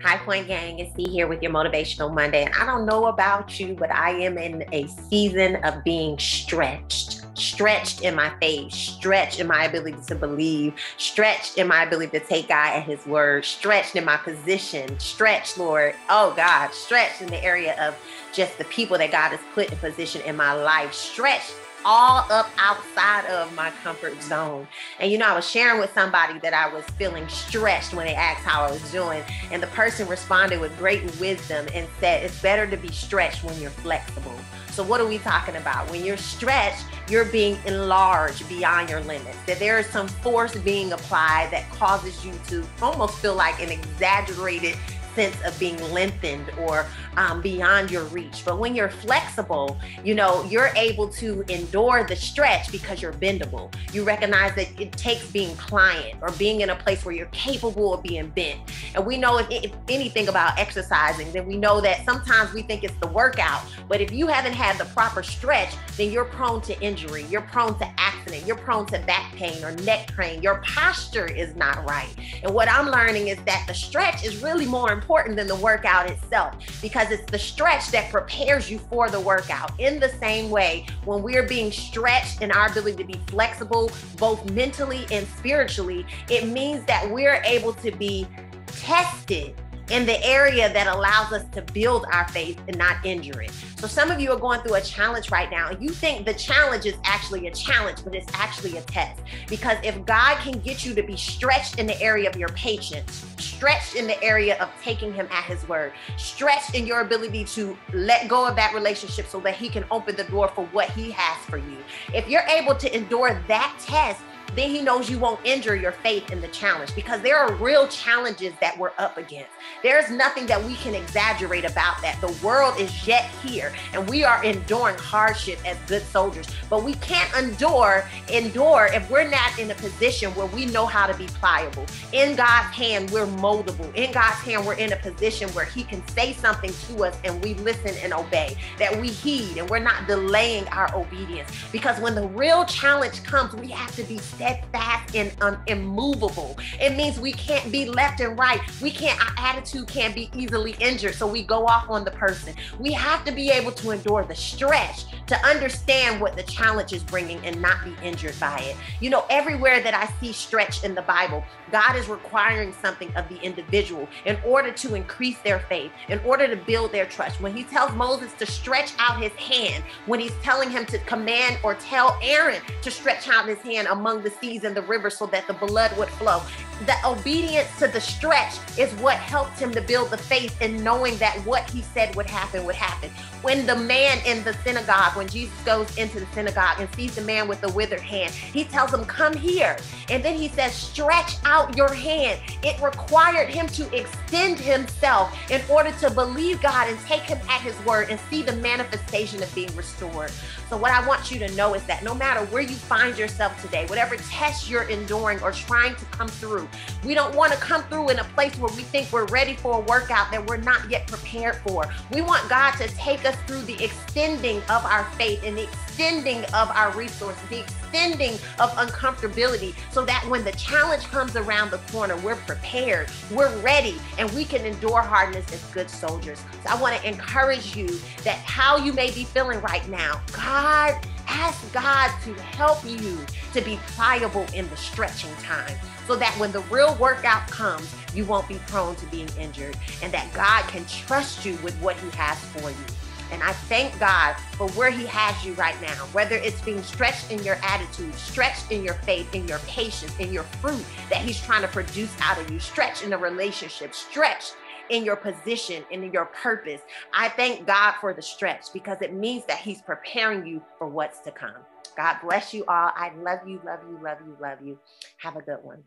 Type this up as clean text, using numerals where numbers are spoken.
High Point Gang, is C here with your Motivational Monday. And I don't know about you, but I am in a season of being stretched in my faith, stretched in my ability to believe, stretched in my ability to take God at his word, stretched in my position, stretched, Lord, oh God, stretched in the area of just the people that God has put in position in my life, stretched all up outside of my comfort zone. And I was sharing with somebody that I was feeling stretched when they asked how I was doing. And the person responded with great wisdom and said, it's better to be stretched when you're flexible. So what are we talking about? When you're stretched, you're being enlarged beyond your limits. That there is some force being applied that causes you to almost feel like an exaggerated sense of being lengthened or beyond your reach. But when you're flexible, you're able to endure the stretch because you're bendable. You recognize that it takes being pliant or being in a place where you're capable of being bent. And we know if anything about exercising, then we know that sometimes we think it's the workout, but if you haven't had the proper stretch, then you're prone to injury, you're prone to accident, you're prone to back pain or neck pain. Your posture is not right. And what I'm learning is that the stretch is really more important than the workout itself, because it's the stretch that prepares you for the workout. In the same way, when we're being stretched in our ability to be flexible, both mentally and spiritually, it means that we're able to be tested in the area that allows us to build our faith and not injure it. So some of you are going through a challenge right now, and you think the challenge is actually a challenge, but it's actually a test. Because if God can get you to be stretched in the area of your patience, stretched in the area of taking him at his word, stretched in your ability to let go of that relationship so that he can open the door for what he has for you. If you're able to endure that test, then he knows you won't injure your faith in the challenge, because there are real challenges that we're up against. There's nothing that we can exaggerate about that. The world is yet here, and we are enduring hardship as good soldiers, but we can't endure if we're not in a position where we know how to be pliable. In God's hand, we're moldable. In God's hand, we're in a position where he can say something to us and we listen and obey, that we heed, and we're not delaying our obedience. Because when the real challenge comes, we have to be steadfast and immovable. It means we can't be left and right. Our attitude can't be easily injured, so we go off on the person. We have to be able to endure the stretch to understand what the challenge is bringing and not be injured by it. Everywhere that I see stretch in the Bible, God is requiring something of the individual in order to increase their faith, in order to build their trust. When he tells Moses to stretch out his hand, when he's telling him to command or tell Aaron to stretch out his hand among the seas and the rivers so that the blood would flow, the obedience to the stretch is what helped him to build the faith in knowing that what he said would happen would happen. When the man in the synagogue, when Jesus goes into the synagogue and sees the man with the withered hand, he tells him, come here. And then he says, stretch out your hand. It required him to extend himself in order to believe God and take him at his word and see the manifestation of being restored. So what I want you to know is that no matter where you find yourself today, whatever test you're enduring or trying to come through, we don't want to come through in a place where we think we're ready for a workout that we're not yet prepared for. We want God to take us through the extending of our faith and the extending of our resources, the extending of uncomfortability, so that when the challenge comes around the corner, we're prepared, we're ready, and we can endure hardness as good soldiers. So I want to encourage you that how you may be feeling right now, ask God to help you to be pliable in the stretching time, so that when the real workout comes, you won't be prone to being injured, and that God can trust you with what he has for you. And I thank God for where he has you right now, whether it's being stretched in your attitude, stretched in your faith, in your patience, in your fruit that he's trying to produce out of you, stretched in a relationship, stretched in your position and in your purpose. I thank God for the stretch, because it means that he's preparing you for what's to come. God bless you all. I love you, love you, love you, love you. Have a good one.